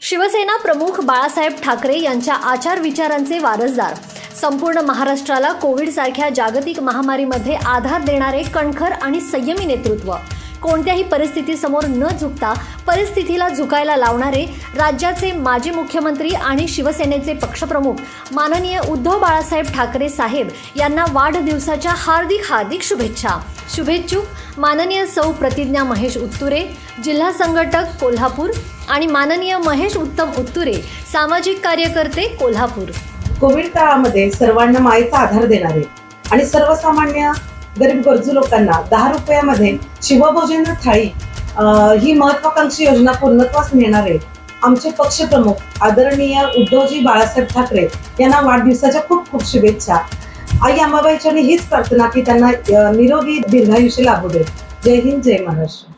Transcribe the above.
शिवसेना प्रमुख बाळासाहेब ठाकरे यांच्या आचार विचारांचे वारसदार, संपूर्ण महाराष्ट्राला कोविडसारख्या जागतिक महामारीमध्ये आधार देणारे कणखर आणि संयमी नेतृत्व, कोणत्याही परिस्थितीसमोर न झुकता परिस्थितीला झुकायला लावणारे राज्याचे माजी मुख्यमंत्री आणि शिवसेनेचे पक्षप्रमुख माननीय उद्धव बाळासाहेब ठाकरे साहेब यांना वाढदिवसाच्या हार्दिक शुभेच्छा. शुभेच्छुक माननीय सौ प्रतिज्ञा महेश उत्तुरे, जिल्हा संघटक कोल्हापूर, आणि माननीय महेश उत्तम उत्तुरे, सामाजिक कार्यकर्ते कोल्हापूर. कोविड काळामध्ये सर्वांना मायेचा आधार देणारे आणि सर्वसामान्य गरीब गरजू लोकांना 10 रुपयामध्ये शिवभोजन थाळी ही महत्वाकांक्षी योजना पूर्णत्वास नेणारे आमचे पक्षप्रमुख आदरणीय उद्धवजी बाळासाहेब ठाकरे यांना वाढदिवसाच्या खूप खूप शुभेच्छा. आई अंबाबाईच्या हीच प्रार्थना की त्यांना निरोगी दीर्घायुष्य लाभू दे. जय हिंद, जय महाराष्ट्र.